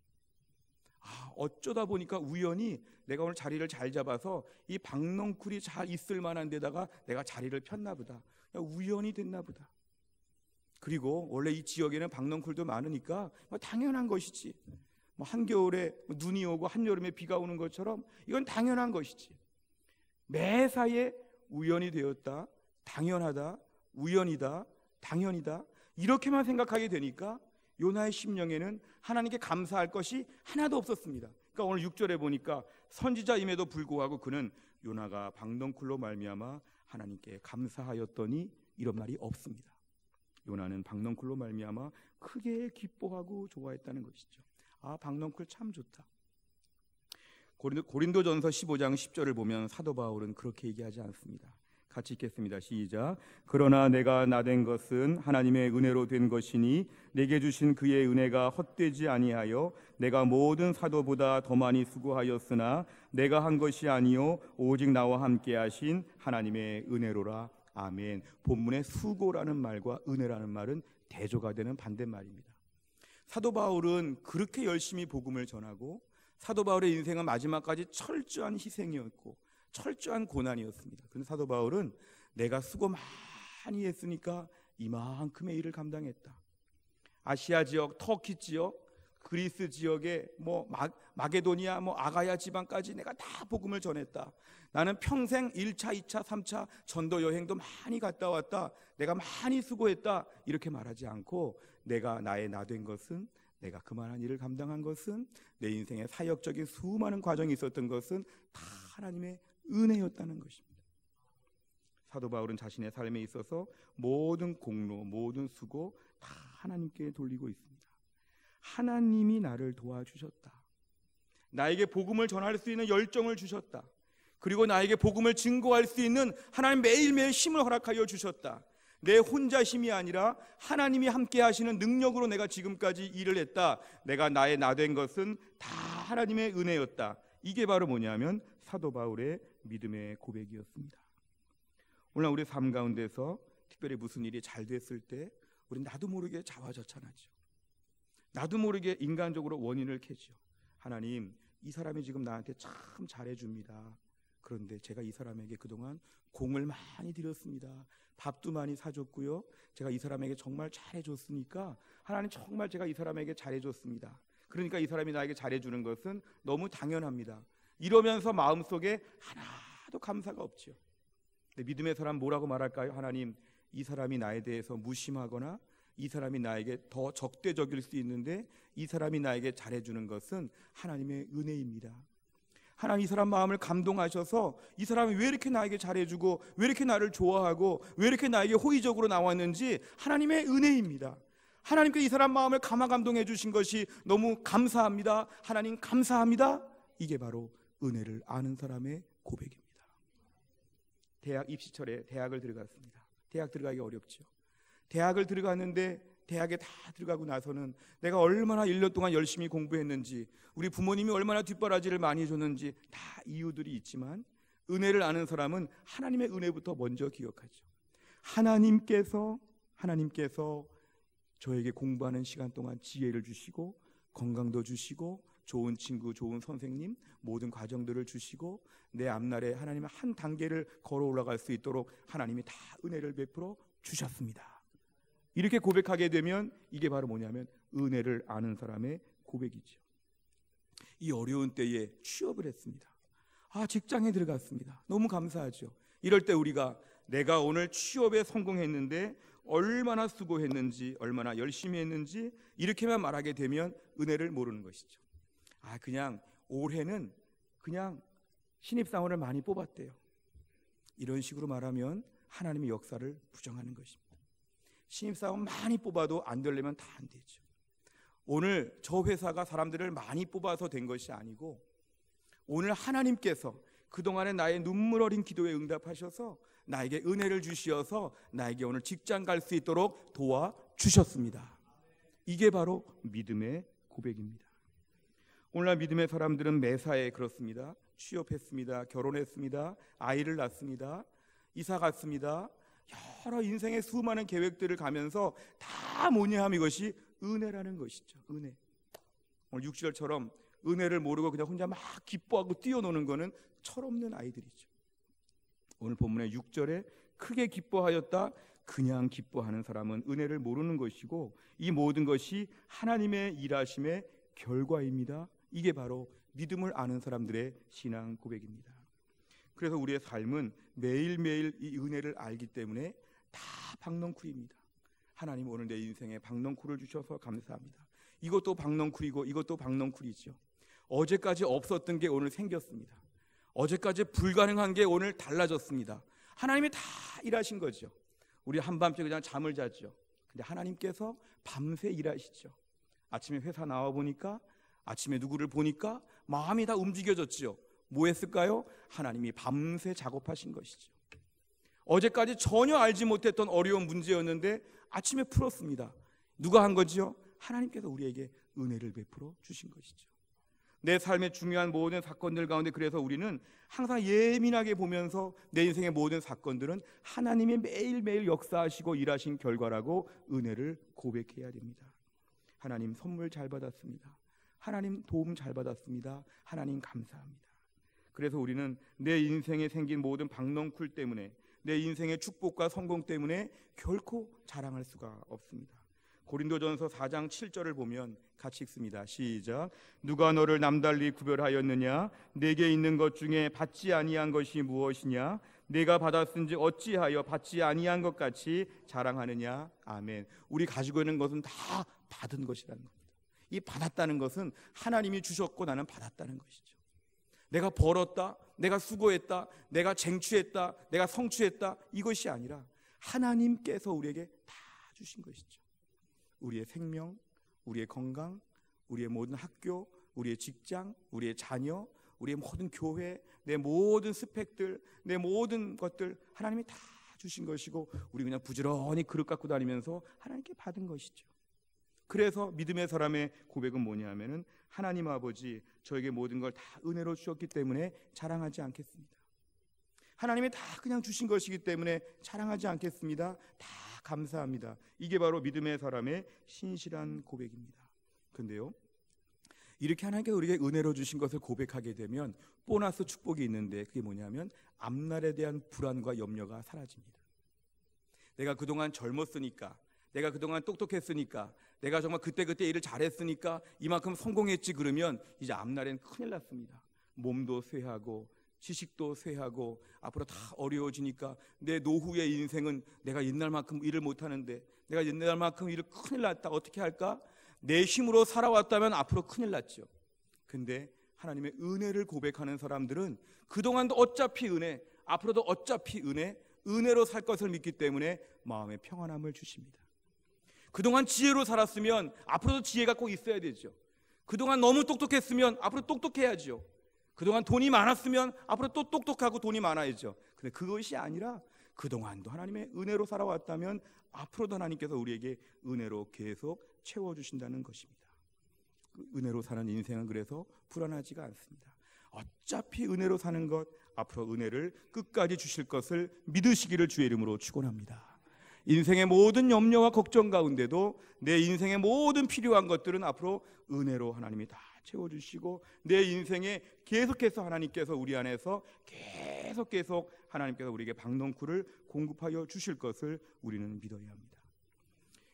어쩌다 보니까 우연히 내가 오늘 자리를 잘 잡아서 이 박넝쿨이 잘 있을 만한 데다가 내가 자리를 폈나 보다. 우연히 됐나 보다. 그리고 원래 이 지역에는 박넝쿨도 많으니까 당연한 것이지. 한겨울에 눈이 오고 한여름에 비가 오는 것처럼 이건 당연한 것이지. 매사에 우연이 되었다, 당연하다, 우연이다, 당연이다 이렇게만 생각하게 되니까 요나의 심령에는 하나님께 감사할 것이 하나도 없었습니다. 그러니까 오늘 6절에 보니까 선지자임에도 불구하고 그는 요나가 박넝쿨로 말미암아 하나님께 감사하였더니 이런 말이 없습니다. 요나는 박넝쿨로 말미암아 크게 기뻐하고 좋아했다는 것이죠. 아, 박넝쿨 참 좋다. 고린도전서 15장 10절을 보면 사도 바울은 그렇게 얘기하지 않습니다. 같이 읽겠습니다. 시작. 그러나 내가 나된 것은 하나님의 은혜로 된 것이니 내게 주신 그의 은혜가 헛되지 아니하여 내가 모든 사도보다 더 많이 수고하였으나 내가 한 것이 아니요 오직 나와 함께 하신 하나님의 은혜로라. 아멘. 본문의 수고라는 말과 은혜라는 말은 대조가 되는 반대말입니다. 사도 바울은 그렇게 열심히 복음을 전하고 사도 바울의 인생은 마지막까지 철저한 희생이었고 철저한 고난이었습니다. 그런데 사도 바울은 내가 수고 많이 했으니까 이만큼의 일을 감당했다. 아시아 지역, 터키 지역, 그리스 지역에 마게도니아, 아가야 지방까지 내가 다 복음을 전했다. 나는 평생 1차, 2차, 3차 전도 여행도 많이 갔다 왔다. 내가 많이 수고했다. 이렇게 말하지 않고 내가 나의 나된 것은, 내가 그만한 일을 감당한 것은, 내 인생의 사역적인 수많은 과정이 있었던 것은 다 하나님의 은혜였다는 것입니다. 사도 바울은 자신의 삶에 있어서 모든 공로, 모든 수고 다 하나님께 돌리고 있습니다. 하나님이 나를 도와주셨다. 나에게 복음을 전할 수 있는 열정을 주셨다. 그리고 나에게 복음을 증거할 수 있는 하나님 매일매일 힘을 허락하여 주셨다. 내 혼자 힘이 아니라 하나님이 함께 하시는 능력으로 내가 지금까지 일을 했다. 내가 나의 나된 것은 다 하나님의 은혜였다. 이게 바로 뭐냐면 사도 바울의 믿음의 고백이었습니다. 오늘 우리 삶 가운데서 특별히 무슨 일이 잘 됐을 때 우리 나도 모르게 자화자찬하죠. 나도 모르게 인간적으로 원인을 캐죠. 하나님, 이 사람이 지금 나한테 참 잘해줍니다. 그런데 제가 이 사람에게 그동안 공을 많이 들였습니다. 밥도 많이 사줬고요. 제가 이 사람에게 정말 잘해줬으니까 하나님 정말 제가 이 사람에게 잘해줬습니다. 그러니까 이 사람이 나에게 잘해주는 것은 너무 당연합니다. 이러면서 마음속에 하나도 감사가 없죠. 근데 믿음의 사람 뭐라고 말할까요? 하나님, 이 사람이 나에 대해서 무심하거나 이 사람이 나에게 더 적대적일 수 있는데 이 사람이 나에게 잘해주는 것은 하나님의 은혜입니다. 하나님, 이 사람 마음을 감동하셔서 이 사람이 왜 이렇게 나에게 잘해주고 왜 이렇게 나를 좋아하고 왜 이렇게 나에게 호의적으로 나왔는지 하나님의 은혜입니다. 하나님께 이 사람 마음을 감동해 주신 것이 너무 감사합니다. 하나님 감사합니다. 이게 바로 은혜를 아는 사람의 고백입니다. 대학 입시철에 대학을 들어갔습니다. 대학 들어가기 어렵죠. 대학을 들어갔는데 대학에 다 들어가고 나서는 내가 얼마나 1년 동안 열심히 공부했는지, 우리 부모님이 얼마나 뒷바라지를 많이 해줬는지 다 이유들이 있지만 은혜를 아는 사람은 하나님의 은혜부터 먼저 기억하죠. 하나님께서 저에게 공부하는 시간 동안 지혜를 주시고 건강도 주시고 좋은 친구, 좋은 선생님, 모든 과정들을 주시고 내 앞날에 하나님의 한 단계를 걸어 올라갈 수 있도록 하나님이 다 은혜를 베풀어 주셨습니다. 이렇게 고백하게 되면 이게 바로 뭐냐면 은혜를 아는 사람의 고백이죠. 이 어려운 때에 취업을 했습니다. 직장에 들어갔습니다. 너무 감사하죠. 이럴 때 우리가 내가 오늘 취업에 성공했는데 얼마나 수고했는지, 얼마나 열심히 했는지 이렇게만 말하게 되면 은혜를 모르는 것이죠. 그냥 올해는 그냥 신입사원을 많이 뽑았대요. 이런 식으로 말하면 하나님의 역사를 부정하는 것입니다. 신입사원 많이 뽑아도 안 되려면 다 안 되죠. 오늘 저 회사가 사람들을 많이 뽑아서 된 것이 아니고 오늘 하나님께서 그동안의 나의 눈물 어린 기도에 응답하셔서 나에게 은혜를 주시어서 나에게 오늘 직장 갈 수 있도록 도와주셨습니다. 이게 바로 믿음의 고백입니다. 오늘날 믿음의 사람들은 매사에 그렇습니다. 취업했습니다. 결혼했습니다. 아이를 낳습니다. 이사 갔습니다. 여러 인생의 수많은 계획들을 가면서 다 뭐냐 하면 이것이 은혜라는 것이죠. 은혜. 오늘 6절처럼 은혜를 모르고 그냥 혼자 막 기뻐하고 뛰어노는 거는 철없는 아이들이죠. 오늘 본문의 6절에 크게 기뻐하였다. 그냥 기뻐하는 사람은 은혜를 모르는 것이고 이 모든 것이 하나님의 일하심의 결과입니다. 이게 바로 믿음을 아는 사람들의 신앙 고백입니다. 그래서 우리의 삶은 매일매일 이 은혜를 알기 때문에 다 박넝쿨입니다. 하나님, 오늘 내 인생에 박넝쿨을 주셔서 감사합니다. 이것도 박넝쿨이고 이것도 박넝쿨이죠. 어제까지 없었던 게 오늘 생겼습니다. 어제까지 불가능한 게 오늘 달라졌습니다. 하나님이 다 일하신 거죠. 우리 한밤중에 그냥 잠을 잤죠. 근데 하나님께서 밤새 일하시죠. 아침에 회사 나와 보니까, 아침에 누구를 보니까 마음이 다 움직여졌지요. 뭐 했을까요? 하나님이 밤새 작업하신 것이죠. 어제까지 전혀 알지 못했던 어려운 문제였는데 아침에 풀었습니다. 누가 한 거지요? 하나님께서 우리에게 은혜를 베풀어 주신 것이죠. 내 삶의 중요한 모든 사건들 가운데 그래서 우리는 항상 예민하게 보면서 내 인생의 모든 사건들은 하나님이 매일매일 역사하시고 일하신 결과라고 은혜를 고백해야 됩니다. 하나님 선물 잘 받았습니다. 하나님 도움 잘 받았습니다. 하나님 감사합니다. 그래서 우리는 내 인생에 생긴 모든 박넝쿨 때문에, 내 인생의 축복과 성공 때문에 결코 자랑할 수가 없습니다. 고린도전서 4장 7절을 보면 같이 읽습니다. 시작. 누가 너를 남달리 구별하였느냐? 내게 있는 것 중에 받지 아니한 것이 무엇이냐? 내가 받았은지 어찌하여 받지 아니한 것 같이 자랑하느냐? 아멘. 우리 가지고 있는 것은 다 받은 것이라는 겁니다. 이 받았다는 것은 하나님이 주셨고 나는 받았다는 것이죠. 내가 벌었다, 내가 수고했다, 내가 쟁취했다, 내가 성취했다, 이것이 아니라 하나님께서 우리에게 다 주신 것이죠. 우리의 생명, 우리의 건강, 우리의 모든 학교, 우리의 직장, 우리의 자녀, 우리의 모든 교회, 내 모든 스펙들, 내 모든 것들 하나님이 다 주신 것이고, 우리 그냥 부지런히 그릇 갖고 다니면서 하나님께 받은 것이죠. 그래서 믿음의 사람의 고백은 뭐냐 하면은, 하나님 아버지 저에게 모든 걸 다 은혜로 주셨기 때문에 자랑하지 않겠습니다. 하나님이 다 그냥 주신 것이기 때문에 자랑하지 않겠습니다. 다 감사합니다. 이게 바로 믿음의 사람의 신실한 고백입니다. 그런데요, 이렇게 하나님께서 우리에게 은혜로 주신 것을 고백하게 되면 보너스 축복이 있는데, 그게 뭐냐면 앞날에 대한 불안과 염려가 사라집니다. 내가 그동안 젊었으니까, 내가 그동안 똑똑했으니까, 내가 정말 그때그때 일을 잘했으니까 이만큼 성공했지, 그러면 이제 앞날엔 큰일 났습니다. 몸도 쇠하고 지식도 쇠하고 앞으로 다 어려워지니까 내 노후의 인생은 내가 옛날만큼 일을 못하는데, 내가 옛날만큼 일을 큰일 났다, 어떻게 할까? 내 힘으로 살아왔다면 앞으로 큰일 났죠. 근데 하나님의 은혜를 고백하는 사람들은 그동안도 어차피 은혜, 앞으로도 어차피 은혜, 은혜로 살 것을 믿기 때문에 마음의 평안함을 주십니다. 그동안 지혜로 살았으면 앞으로도 지혜가 꼭 있어야 되죠. 그동안 너무 똑똑했으면 앞으로 똑똑해야죠. 그동안 돈이 많았으면 앞으로 또 똑똑하고 돈이 많아야죠. 근데 그것이 아니라 그동안도 하나님의 은혜로 살아왔다면 앞으로도 하나님께서 우리에게 은혜로 계속 채워주신다는 것입니다. 그 은혜로 사는 인생은 그래서 불안하지가 않습니다. 어차피 은혜로 사는 것, 앞으로 은혜를 끝까지 주실 것을 믿으시기를 주의 이름으로 축원합니다. 인생의 모든 염려와 걱정 가운데도 내 인생의 모든 필요한 것들은 앞으로 은혜로 하나님이 다 채워주시고, 내 인생에 계속해서 하나님께서 우리 안에서 계속 하나님께서 우리에게 박넝쿨을 공급하여 주실 것을 우리는 믿어야 합니다.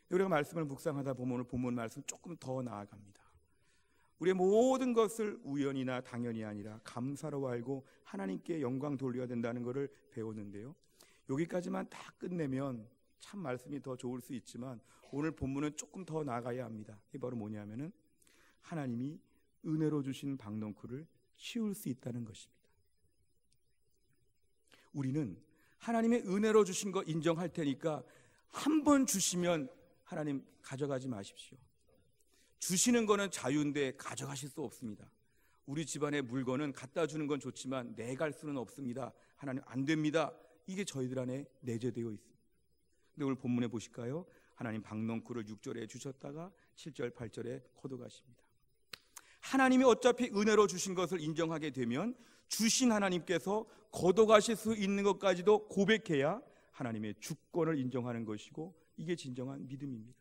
우리가 말씀을 묵상하다 보면 오늘 본문 말씀 조금 더 나아갑니다. 우리의 모든 것을 우연이나 당연이 아니라 감사로 알고 하나님께 영광 돌려야 된다는 것을 배웠는데요, 여기까지만 다 끝내면 참 말씀이 더 좋을 수 있지만 오늘 본문은 조금 더 나아가야 합니다. 이게 바로 뭐냐면은 하나님이 은혜로 주신 박넝쿨을 치울 수 있다는 것입니다. 우리는 하나님의 은혜로 주신 거 인정할 테니까 한 번 주시면 하나님 가져가지 마십시오. 주시는 거는 자유인데 가져가실 수 없습니다. 우리 집안의 물건은 갖다 주는 건 좋지만 내갈 수는 없습니다. 하나님 안 됩니다. 이게 저희들 안에 내재되어 있습니다. 근데 오늘 본문에 보실까요? 하나님 박넝쿨을 6절에 주셨다가 7절 8절에 거둬가십니다. 하나님이 어차피 은혜로 주신 것을 인정하게 되면 주신 하나님께서 거둬가실 수 있는 것까지도 고백해야 하나님의 주권을 인정하는 것이고, 이게 진정한 믿음입니다.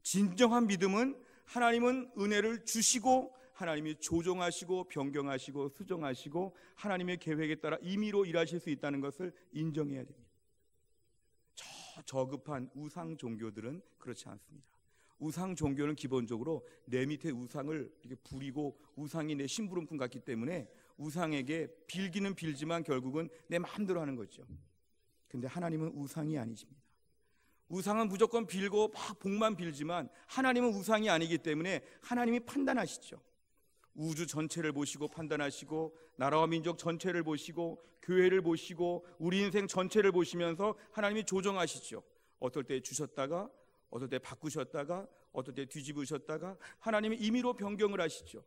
진정한 믿음은 하나님은 은혜를 주시고 하나님이 조정하시고 변경하시고 수정하시고 하나님의 계획에 따라 임의로 일하실 수 있다는 것을 인정해야 됩니다. 저급한 우상 종교들은 그렇지 않습니다. 우상 종교는 기본적으로 내 밑에 우상을 이렇게 부리고 우상이 내 심부름꾼 같기 때문에 우상에게 빌기는 빌지만 결국은 내 마음대로 하는 거죠. 근데 하나님은 우상이 아니십니다. 우상은 무조건 빌고 막 복만 빌지만 하나님은 우상이 아니기 때문에 하나님이 판단하시죠. 우주 전체를 보시고 판단하시고, 나라와 민족 전체를 보시고, 교회를 보시고, 우리 인생 전체를 보시면서 하나님이 조정하시죠. 어떨 때 주셨다가, 어떨 때 바꾸셨다가, 어떨 때 뒤집으셨다가 하나님의 임의로 변경을 하시죠.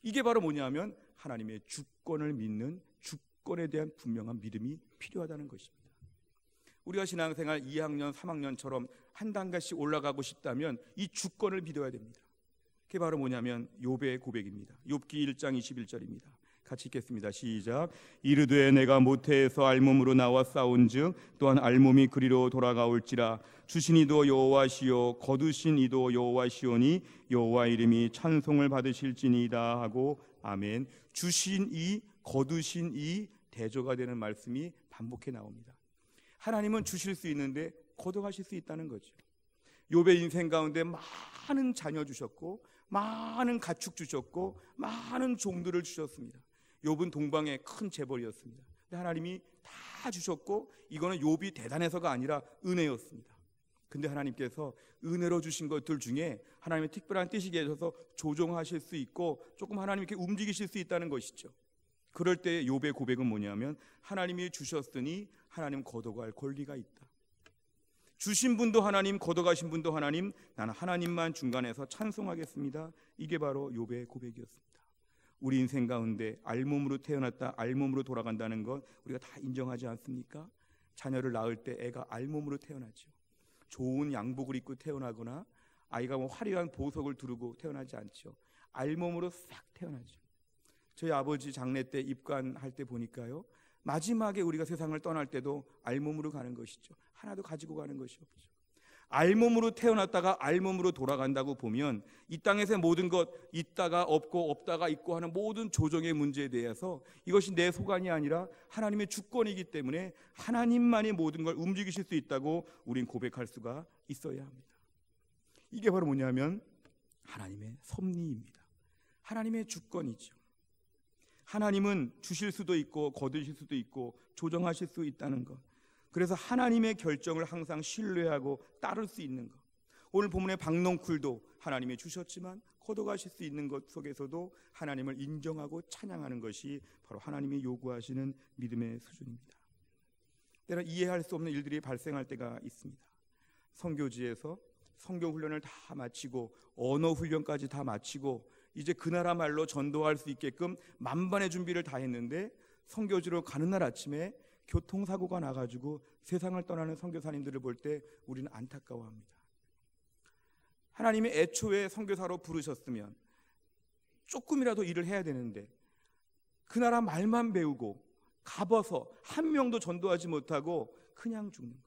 이게 바로 뭐냐면 하나님의 주권을 믿는, 주권에 대한 분명한 믿음이 필요하다는 것입니다. 우리가 신앙생활 2학년, 3학년처럼 한 단계씩 올라가고 싶다면 이 주권을 믿어야 됩니다. 그게 바로 뭐냐면 욥의 고백입니다. 욥기 1장 21절입니다. 같이 읽겠습니다. 시작. 이르되 내가 모태에서 알몸으로 나와 싸운즉 또한 알몸이 그리로 돌아가올지라. 주신 이도 여호와시요 거두신 이도 여호와시오니 여호와 이름이 찬송을 받으실지니이다 하고 아멘. 주신 이, 거두신 이, 대조가 되는 말씀이 반복해 나옵니다. 하나님은 주실 수 있는데 거둬가실 수 있다는 거죠. 욥의 인생 가운데 많은 자녀 주셨고, 많은 가축 주셨고, 많은 종들을 주셨습니다. 욥은 동방의 큰 재벌이었습니다. 근데 하나님이 다 주셨고, 이거는 욥이 대단해서가 아니라 은혜였습니다. 근데 하나님께서 은혜로 주신 것들 중에 하나님의 특별한 뜻이 계셔서 조종하실 수 있고 조금 하나님께 움직이실 수 있다는 것이죠. 그럴 때 욥의 고백은 뭐냐면 하나님이 주셨으니 하나님 거둬갈 권리가 있다. 주신 분도 하나님, 거둬가신 분도 하나님, 나는 하나님만 중간에서 찬송하겠습니다. 이게 바로 욥의 고백이었습니다. 우리 인생 가운데 알몸으로 태어났다, 알몸으로 돌아간다는 것 우리가 다 인정하지 않습니까? 자녀를 낳을 때 애가 알몸으로 태어나죠. 좋은 양복을 입고 태어나거나 아이가 화려한 보석을 두르고 태어나지 않죠. 알몸으로 싹 태어나죠. 저희 아버지 장례 때 입관할 때 보니까요, 마지막에 우리가 세상을 떠날 때도 알몸으로 가는 것이죠. 하나도 가지고 가는 것이 없죠. 알몸으로 태어났다가 알몸으로 돌아간다고 보면 이 땅에서의 모든 것, 있다가 없고 없다가 있고 하는 모든 조정의 문제에 대해서 이것이 내 소관이 아니라 하나님의 주권이기 때문에 하나님만이 모든 걸 움직이실 수 있다고 우린 고백할 수가 있어야 합니다. 이게 바로 뭐냐면 하나님의 섭리입니다. 하나님의 주권이죠. 하나님은 주실 수도 있고 거두실 수도 있고 조정하실 수 있다는 것. 그래서 하나님의 결정을 항상 신뢰하고 따를 수 있는 것. 오늘 본문의 박농쿨도 하나님이 주셨지만 거둬가실 수 있는 것 속에서도 하나님을 인정하고 찬양하는 것이 바로 하나님이 요구하시는 믿음의 수준입니다. 때로 이해할 수 없는 일들이 발생할 때가 있습니다. 선교지에서 선교 훈련을 다 마치고 언어 훈련까지 다 마치고 이제 그 나라 말로 전도할 수 있게끔 만반의 준비를 다 했는데 선교지로 가는 날 아침에 교통사고가 나가지고 세상을 떠나는 선교사님들을 볼 때 우리는 안타까워합니다. 하나님이 애초에 선교사로 부르셨으면 조금이라도 일을 해야 되는데 그 나라 말만 배우고 가봐서 한 명도 전도하지 못하고 그냥 죽는 거.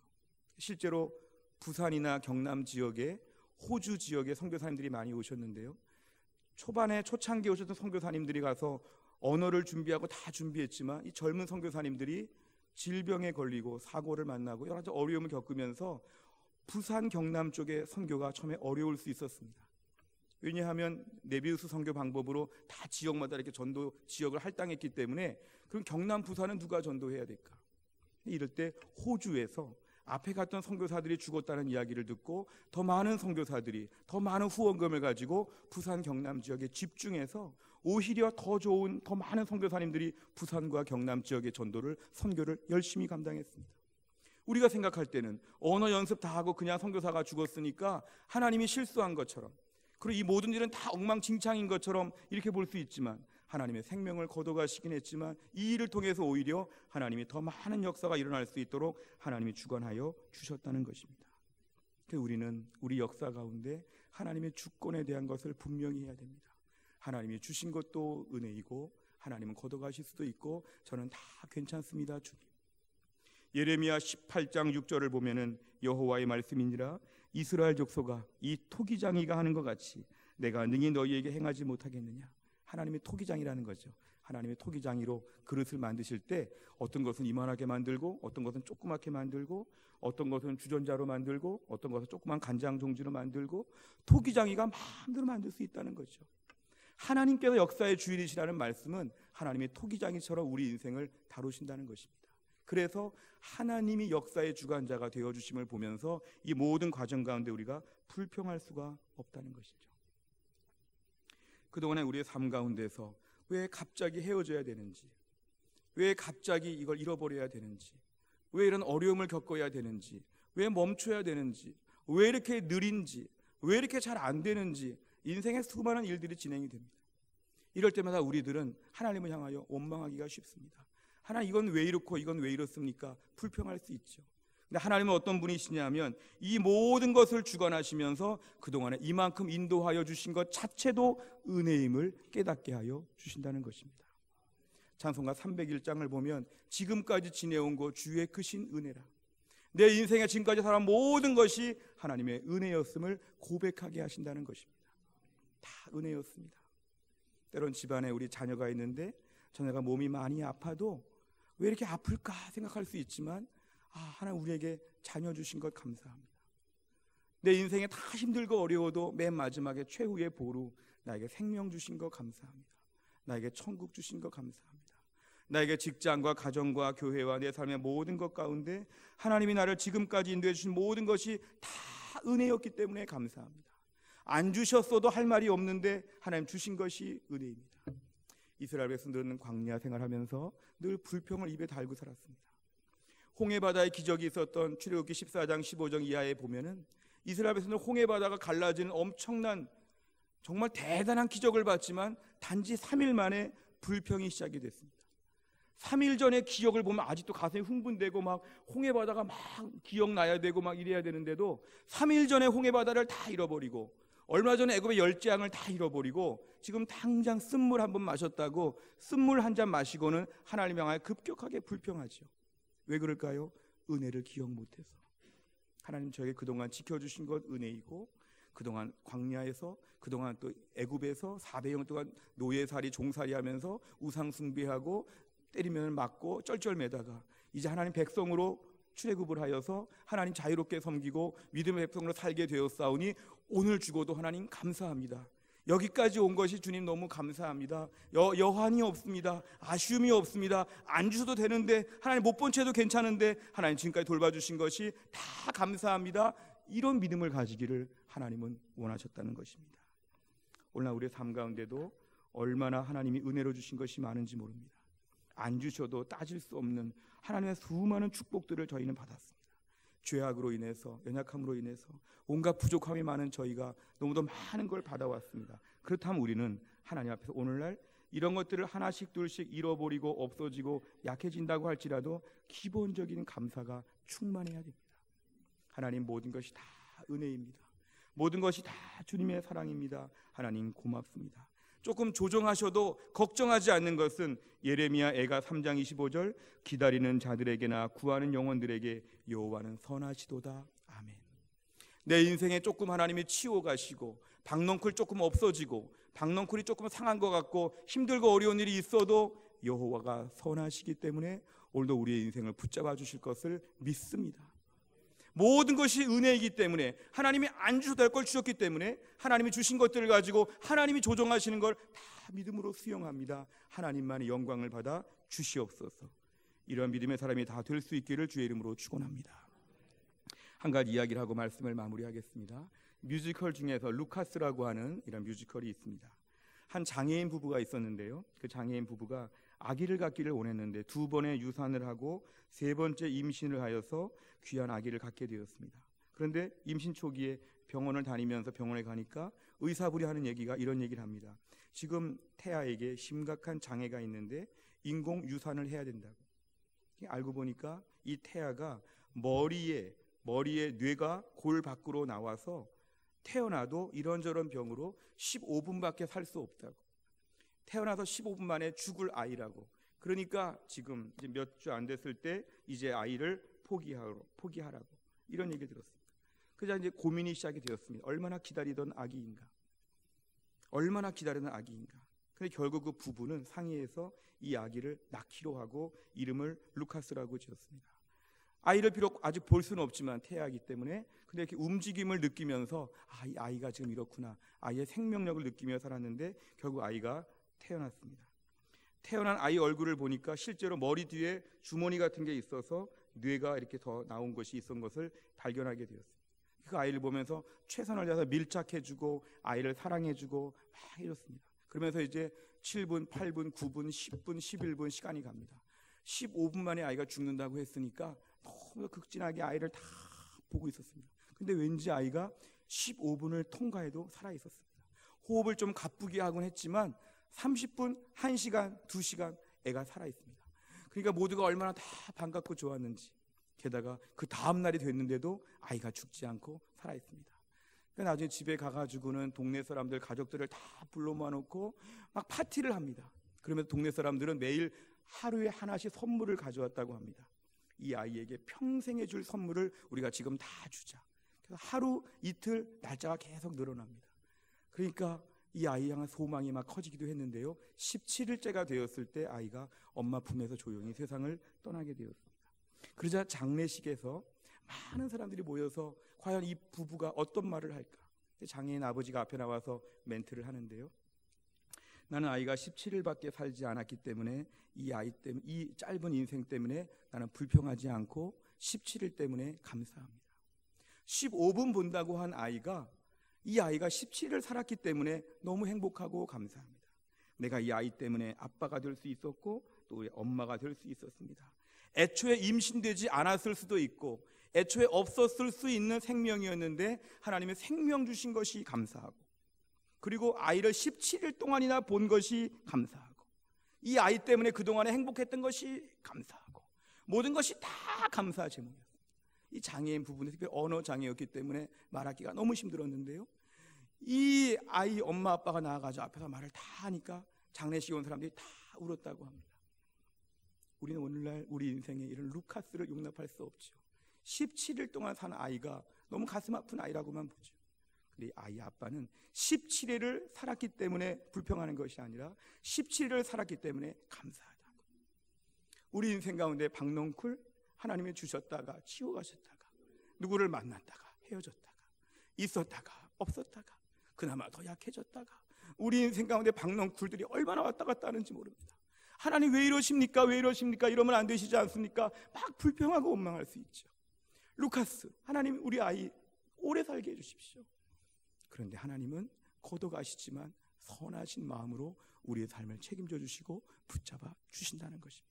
실제로 부산이나 경남 지역에, 호주 지역에 선교사님들이 많이 오셨는데요, 초반에 초창기에 오셨던 선교사님들이 가서 언어를 준비하고 다 준비했지만 이 젊은 선교사님들이 질병에 걸리고 사고를 만나고 여러 가지 어려움을 겪으면서 부산 경남 쪽의 선교가 처음에 어려울 수 있었습니다. 왜냐하면 네비우스 선교 방법으로 다 지역마다 이렇게 전도 지역을 할당했기 때문에 그럼 경남 부산은 누가 전도해야 될까? 이럴 때 호주에서 앞에 갔던 선교사들이 죽었다는 이야기를 듣고 더 많은 선교사들이 더 많은 후원금을 가지고 부산 경남 지역에 집중해서 오히려 더 좋은 더 많은 선교사님들이 부산과 경남 지역의 전도를 선교를 열심히 감당했습니다. 우리가 생각할 때는 언어 연습 다 하고 그냥 선교사가 죽었으니까 하나님이 실수한 것처럼, 그리고 이 모든 일은 다 엉망진창인 것처럼 이렇게 볼 수 있지만 하나님의 생명을 거둬가시긴 했지만 이 일을 통해서 오히려 하나님이 더 많은 역사가 일어날 수 있도록 하나님이 주관하여 주셨다는 것입니다. 그래서 우리는 우리 역사 가운데 하나님의 주권에 대한 것을 분명히 해야 됩니다. 하나님이 주신 것도 은혜이고 하나님은 거둬가실 수도 있고 저는 다 괜찮습니다, 주님. 예레미야 18장 6절을 보면은 여호와의 말씀이니라 이스라엘 족속아 이 토기장이가 하는 것 같이 내가 능히 너희에게 행하지 못하겠느냐. 하나님의 토기장이라는 거죠. 하나님의 토기장이로 그릇을 만드실 때 어떤 것은 이만하게 만들고 어떤 것은 조그맣게 만들고 어떤 것은 주전자로 만들고 어떤 것은 조그만 간장 종지로 만들고 토기장이가 마음대로 만들 수 있다는 거죠. 하나님께서 역사의 주인이시라는 말씀은 하나님의 토기장이처럼 우리 인생을 다루신다는 것입니다. 그래서 하나님이 역사의 주관자가 되어주심을 보면서 이 모든 과정 가운데 우리가 불평할 수가 없다는 것이죠. 그동안에 우리의 삶 가운데서 왜 갑자기 헤어져야 되는지, 왜 갑자기 이걸 잃어버려야 되는지, 왜 이런 어려움을 겪어야 되는지, 왜 멈춰야 되는지, 왜 이렇게 느린지, 왜 이렇게 잘 안 되는지 인생에 수많은 일들이 진행이 됩니다. 이럴 때마다 우리들은 하나님을 향하여 원망하기가 쉽습니다. 하나님, 이건 왜 이렇고 이건 왜 이렇습니까? 불평할 수 있죠. 근데 하나님은 어떤 분이시냐면 이 모든 것을 주관하시면서 그동안에 이만큼 인도하여 주신 것 자체도 은혜임을 깨닫게 하여 주신다는 것입니다. 찬송가 301장을 보면 지금까지 지내온 것 주의 크신 은혜라. 내 인생에 지금까지 살아온 모든 것이 하나님의 은혜였음을 고백하게 하신다는 것입니다. 다 은혜였습니다. 때론 집안에 우리 자녀가 있는데 자녀가 몸이 많이 아파도 왜 이렇게 아플까 생각할 수 있지만 하나님 우리에게 자녀 주신 것 감사합니다. 내 인생에 다 힘들고 어려워도 맨 마지막에 최후의 보루 나에게 생명 주신 것 감사합니다. 나에게 천국 주신 것 감사합니다. 나에게 직장과 가정과 교회와 내 삶의 모든 것 가운데 하나님이 나를 지금까지 인도해 주신 모든 것이 다 은혜였기 때문에 감사합니다. 안 주셨어도 할 말이 없는데 하나님 주신 것이 은혜입니다. 이스라엘 백성들은 광야 생활하면서 늘 불평을 입에 달고 살았습니다. 홍해바다에 기적이 있었던 출애굽기 14장 15절 이하에 보면은 이스라엘 백성들은 홍해바다가 갈라지는 엄청난 정말 대단한 기적을 봤지만 단지 3일 만에 불평이 시작이 됐습니다. 3일 전의 기억을 보면 아직도 가슴이 흥분되고 막 홍해바다가 막 기억나야 되고 막 이래야 되는데도 3일 전에 홍해바다를 다 잃어버리고 얼마 전에 애굽의 열재앙을 다 잃어버리고 지금 당장 쓴물 한 번 마셨다고 쓴물 한 잔 마시고는 하나님 향하여 급격하게 불평하죠. 왜 그럴까요? 은혜를 기억 못해서. 하나님 저에게 그동안 지켜주신 것 은혜이고 그동안 광야에서 그동안 또 애굽에서 400년 동안 노예살이 종살이 하면서 우상 숭배하고 때리면 맞고 쩔쩔매다가 이제 하나님 백성으로 출애굽을 하여서 하나님 자유롭게 섬기고 믿음의 백성으로 살게 되었사오니 오늘 죽어도 하나님 감사합니다. 여기까지 온 것이 주님 너무 감사합니다. 여한이 없습니다. 아쉬움이 없습니다. 안 주셔도 되는데 하나님 못 본 채도 괜찮은데 하나님 지금까지 돌봐주신 것이 다 감사합니다. 이런 믿음을 가지기를 하나님은 원하셨다는 것입니다. 오늘 우리의 삶 가운데도 얼마나 하나님이 은혜로 주신 것이 많은지 모릅니다. 안 주셔도 따질 수 없는 하나님의 수많은 축복들을 저희는 받았습니다. 죄악으로 인해서 연약함으로 인해서 온갖 부족함이 많은 저희가 너무도 많은 걸 받아왔습니다. 그렇다면 우리는 하나님 앞에서 오늘날 이런 것들을 하나씩 둘씩 잃어버리고 없어지고 약해진다고 할지라도 기본적인 감사가 충만해야 됩니다. 하나님 모든 것이 다 은혜입니다. 모든 것이 다 주님의 사랑입니다. 하나님 고맙습니다. 조금 조정하셔도 걱정하지 않는 것은 예레미야 애가 3장 25절 기다리는 자들에게나 구하는 영혼들에게 여호와는 선하시도다. 아멘. 내 인생에 조금 하나님이 치워가시고 박넝쿨 조금 없어지고 박넝쿨이 조금 상한 것 같고 힘들고 어려운 일이 있어도 여호와가 선하시기 때문에 오늘도 우리의 인생을 붙잡아 주실 것을 믿습니다. 모든 것이 은혜이기 때문에 하나님이 안 주셔도 될 걸 주셨기 때문에 하나님이 주신 것들을 가지고 하나님이 조정하시는 걸 다 믿음으로 수용합니다. 하나님만의 영광을 받아 주시옵소서. 이런 믿음의 사람이 다 될 수 있기를 주의 이름으로 축원합니다. 한 가지 이야기를 하고 말씀을 마무리하겠습니다. 뮤지컬 중에서 루카스라고 하는 이런 뮤지컬이 있습니다. 한 장애인 부부가 있었는데요. 그 장애인 부부가 아기를 갖기를 원했는데 2번의 유산을 하고 3번째 임신을 하여서 귀한 아기를 갖게 되었습니다. 그런데 임신 초기에 병원을 다니면서 병원에 가니까 의사분이 하는 얘기가 이런 얘기를 합니다. 지금 태아에게 심각한 장애가 있는데 인공 유산을 해야 된다고. 알고 보니까 이 태아가 머리에 뇌가 골 밖으로 나와서 태어나도 이런저런 병으로 15분밖에 살 수 없다고. 태어나서 15분 만에 죽을 아이라고. 그러니까 지금 이제 몇 주 안 됐을 때 이제 아이를 포기하라고 이런 얘기 들었습니다. 그래서 이제 고민이 시작이 되었습니다. 얼마나 기다리던 아기인가. 근데 결국 그 부부는 상의해서 이 아기를 낳기로 하고 이름을 루카스라고 지었습니다. 아이를 비록 아직 볼 수는 없지만 태아이기 때문에 근데 이렇게 움직임을 느끼면서 이 아이가 지금 이렇구나. 아이의 생명력을 느끼며 살았는데 결국 아이가 태어났습니다. 태어난 아이 얼굴을 보니까 실제로 머리 뒤에 주머니 같은 게 있어서 뇌가 이렇게 더 나온 것이 있었던 것을 발견하게 되었습니다. 그 아이를 보면서 최선을 다해서 밀착해주고 아이를 사랑해주고 막 이렇습니다. 그러면서 이제 7분, 8분, 9분, 10분, 11분 시간이 갑니다. 15분 만에 아이가 죽는다고 했으니까 너무 극진하게 아이를 다 보고 있었습니다. 근데 왠지 아이가 15분을 통과해도 살아있었습니다. 호흡을 좀 가쁘게 하곤 했지만 30분, 1시간, 2시간 애가 살아있습니다. 그러니까 모두가 얼마나 다 반갑고 좋았는지, 게다가 그 다음 날이 됐는데도 아이가 죽지 않고 살아있습니다. 그러니까 나중에 집에 가가지고는 동네 사람들, 가족들을 다 불러 모아놓고 막 파티를 합니다. 그러면서 동네 사람들은 매일 하루에 하나씩 선물을 가져왔다고 합니다. 이 아이에게 평생에 줄 선물을 우리가 지금 다 주자. 그래서 하루, 이틀, 날짜가 계속 늘어납니다. 그러니까 이 아이 향한 소망이 막 커지기도 했는데요, 17일째가 되었을 때 아이가 엄마 품에서 조용히 세상을 떠나게 되었습니다. 그러자 장례식에서 많은 사람들이 모여서 과연 이 부부가 어떤 말을 할까? 장애인 아버지가 앞에 나와서 멘트를 하는데요, 나는 아이가 17일밖에 살지 않았기 때문에 이 아이 때문에, 이 짧은 인생 때문에 나는 불평하지 않고 17일 때문에 감사합니다. 15분 본다고 한 아이가, 이 아이가 17일 살았기 때문에 너무 행복하고 감사합니다. 내가 이 아이 때문에 아빠가 될 수 있었고 또 엄마가 될 수 있었습니다. 애초에 임신되지 않았을 수도 있고 애초에 없었을 수 있는 생명이었는데 하나님의 생명 주신 것이 감사하고, 그리고 아이를 17일 동안이나 본 것이 감사하고, 이 아이 때문에 그동안에 행복했던 것이 감사하고, 모든 것이 다 감사 제목이었습니다. 이 장애인 부분은 특별히 언어 장애였기 때문에 말하기가 너무 힘들었는데요, 이 아이 엄마 아빠가 나와가지고 앞에서 말을 다 하니까 장례식에 온 사람들이 다 울었다고 합니다. 우리는 오늘날 우리 인생에 이런 루카스를 용납할 수 없죠. 17일 동안 산 아이가 너무 가슴 아픈 아이라고만 보죠. 근데 이 아이 아빠는 17일을 살았기 때문에 불평하는 것이 아니라 17일을 살았기 때문에 감사하다고. 우리 인생 가운데 박넝쿨, 하나님이 주셨다가 치워가셨다가, 누구를 만났다가 헤어졌다가, 있었다가 없었다가, 그나마 더 약해졌다가, 우리 인생 가운데 박넝쿨들이 얼마나 왔다 갔다 하는지 모릅니다. 하나님 왜 이러십니까? 왜 이러십니까? 이러면 안 되시지 않습니까? 막 불평하고 원망할 수 있죠. 루카스, 하나님 우리 아이 오래 살게 해주십시오. 그런데 하나님은 거둬가시지만 선하신 마음으로 우리의 삶을 책임져 주시고 붙잡아 주신다는 것입니다.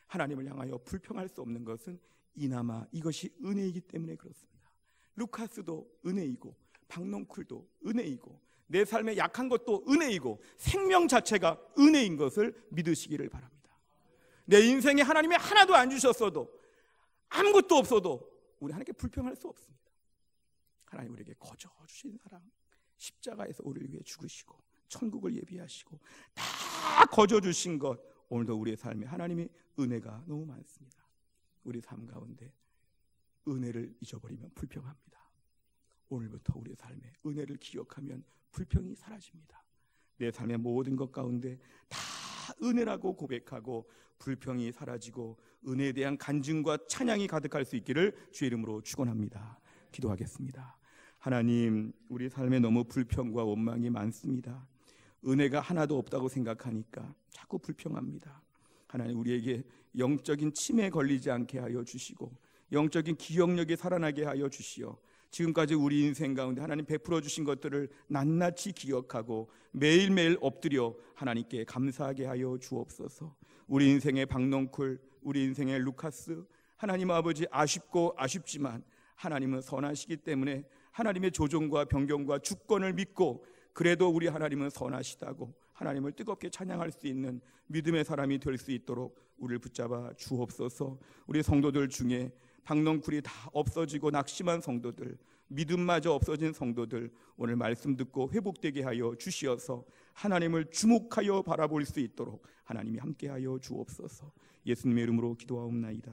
하나님을 향하여 불평할 수 없는 것은 이나마 이것이 은혜이기 때문에 그렇습니다. 루카스도 은혜이고 박넝쿨도 은혜이고 내 삶에 약한 것도 은혜이고 생명 자체가 은혜인 것을 믿으시기를 바랍니다. 내 인생에 하나님이 하나도 안 주셨어도, 아무것도 없어도 우리 하나님께 불평할 수 없습니다. 하나님 우리에게 거저 주신 사랑, 십자가에서 우리를 위해 죽으시고 천국을 예비하시고 다 거저 주신 것, 오늘도 우리의 삶에 하나님의 은혜가 너무 많습니다. 우리 삶 가운데 은혜를 잊어버리면 불평합니다. 오늘부터 우리의 삶에 은혜를 기억하면 불평이 사라집니다. 내 삶의 모든 것 가운데 다 은혜라고 고백하고 불평이 사라지고 은혜에 대한 간증과 찬양이 가득할 수 있기를 주의 이름으로 축원합니다. 기도하겠습니다. 하나님, 우리 삶에 너무 불평과 원망이 많습니다. 은혜가 하나도 없다고 생각하니까 자꾸 불평합니다. 하나님, 우리에게 영적인 치매에 걸리지 않게 하여 주시고 영적인 기억력이 살아나게 하여 주시어 지금까지 우리 인생 가운데 하나님 베풀어 주신 것들을 낱낱이 기억하고 매일매일 엎드려 하나님께 감사하게 하여 주옵소서. 우리 인생의 박넝쿨, 우리 인생의 루카스, 하나님 아버지, 아쉽고 아쉽지만 하나님은 선하시기 때문에 하나님의 조종과 변경과 주권을 믿고, 그래도 우리 하나님은 선하시다고 하나님을 뜨겁게 찬양할 수 있는 믿음의 사람이 될 수 있도록 우리를 붙잡아 주옵소서. 우리 성도들 중에 박넝쿨이 다 없어지고 낙심한 성도들, 믿음마저 없어진 성도들, 오늘 말씀 듣고 회복되게 하여 주시어서 하나님을 주목하여 바라볼 수 있도록 하나님이 함께하여 주옵소서. 예수님의 이름으로 기도하옵나이다.